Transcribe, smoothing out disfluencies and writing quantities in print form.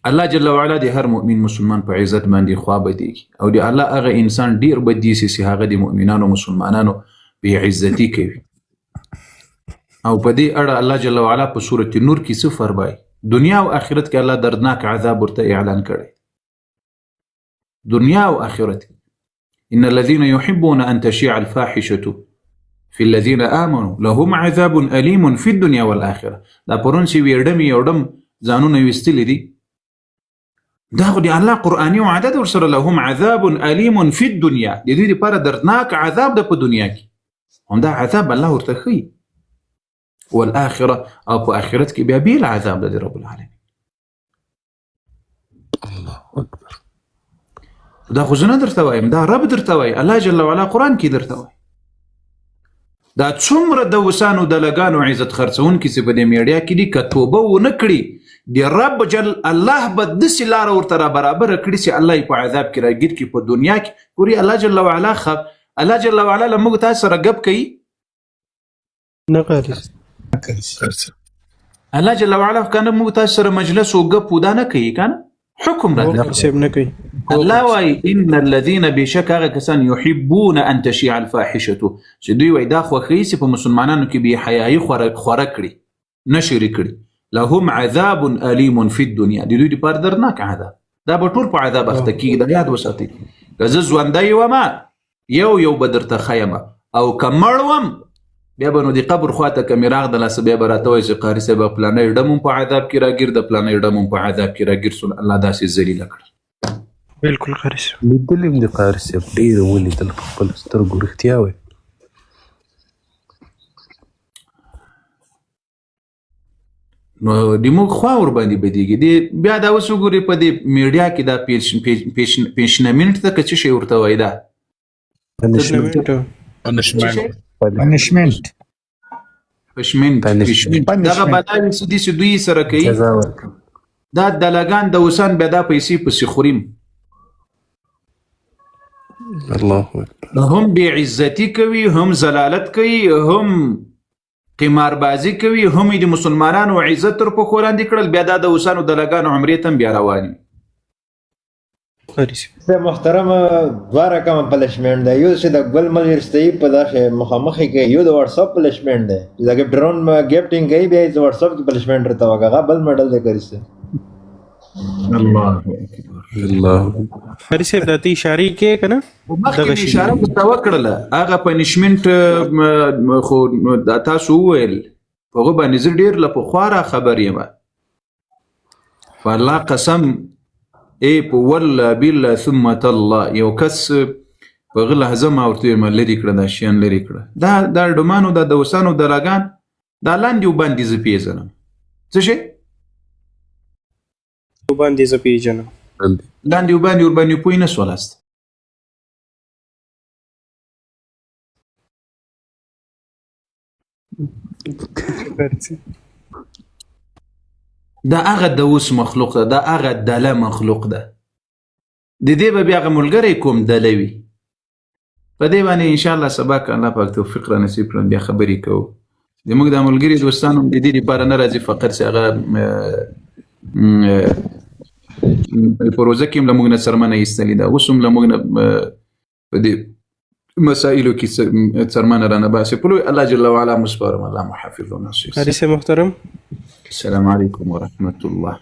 الله جل وعلا د هر مؤمن مسلمان په عزت باندې خوا بدیږي او د الله هغه انسان ډیر بدی چې هغه د مؤمنانو مسلمانانو به عزتي کوي. او په دې اړه الله جل وعلا په سورۃ نور کې څه فرمایي؟ دنیا او آخرت کې الله دردناک عذاب ورته اعلان کړی. دنیا او آخرت ان الذين يحبون ان تشيع الفاحشه في الذين آمنوا لهم عذاب أليم في الدنيا والآخرة. دا پرون چې ویړم یوډم ځانونه وستلی دي دا خو دی الله قرآني وعده ورسره لهم عذاب أليم في الدنيا د دې لپاره دردناک عذاب د په دنیا کې هم دا عذاب الله ورته ښیي والآخرة او په آخرت کې بیا بیل عذاب د رب العالمین. الله اکبر. دا خو زه نه درته وایم دا رب درته وایي الله جل وعلا قرآن کې درته وایي. دا څومره د وسانو د لګانو عزت خرڅونکي چې په دې میډیا کې دي که توبه ونه کړي د رب جل الله به داسې لاره ورته را برابره کړي چې الله یې په عذاب کې راګیر کړي په دنیا کې. ګورې الله جل وعلا الله جل وعلا له موږ تاسو سره ګپ کوي نه کوي. الله جل وعلا کنه موږ تاسو سره مجلس او ګپ ودا نه کوي کنه حکم راځي سیب نه کوي. الله وايي ان الذين بشك هغه کسان يحبون ان تشيع الفاحشه چې دوی وای دا خوښي چې په مسلمانانو کې به حیايي خوره کړي نشر کړي لهم عذاب اليم في الدنيا د دوی لپاره درناک عذاب. دا به ټول په عذاب اخته کیږي دا یاد وساتئ. که زه ژوندی ومه یو به درته ښیمه او که مړ وم بیا به نو د قبر خواته که مې راغدله بیا به راته وایي چې قاري صاحب پلانی ډم هم په عذاب کې راګیر د پلانی ډم هم په عذاب کې راګیر سول. الله داسې ذلیله کړ. بالکل قاري صاحب لیدلې مې د قاري صاحب ډېر ولیدل په خپل سترګو رښتیا وایي. نو د موږ خوا ورباندې بدیږي بیا دا اوس وګورئ په دې میډیا کې دا پیشنمنټ ته که څه شی ورته وایي دا پنشمنټ دغه بداوي چې دي چې دوی سره کوي دا دلګان د وسان بیا دا پیسې پسې خوریم. الله اکبر. هم بې عزتي کوي هم ضلالت کوي هم قماربازي کوي هم د مسلمانانو عزت تر پښو لاندې کړل بیا دا د وسانو دلګانو عمرې ته هم بیا رواني. محترم دوه رقمه پلشمنټ دی. یو چې د ګل مجلسي په داسې مخامخې کې یو د واتس اپ پلشمنټ دی چې دا ډرون ګیفټینګ کوي بیا د واتس اپ کې پلشمنټ راته وګه بل ماډل دی کوي. الله اکبر. الله قاري صاحب د تی اشاره کې کنه دغه اشاره مستوى کړله هغه پنشمنټ خو تاسو وویل هغه باندې زه ډېر له پخوا را خبر یم فالله قسم ای په والله بالله ثم تالله یو کس په غله لحظه ما ورته ویل لرې کړه دا شیان لرې کړه دا ډومانو دا د وسانو دلاګان دا لاندې وباندې زه پیژنم څه شی وباندې زه پیژنم لاندې وباندې ورباندې پوه نه شولاست. دا هغه د اوس مخلوق ده دا هغه دله مخلوق ده د دې به بیا هغه ملګری کوم دله وي په دې باندې انشاءالله سبا که الله پاک توفیق را نصیب کړن بیا خبرې کوو. زموږ د ملګري دوستانو د دې لپاره نه راځي فقط چې هغه په روزه کې هم له موږ نه څرمنه ایستلې ده اوس هم له موږ نه په دې مسائلو کې څرمنه رانه باسي په لوی الله جل وعلا مسپارم. الله محافظ و ناصر. قاري صاحب محترم السلام علیکم ورحمة الله.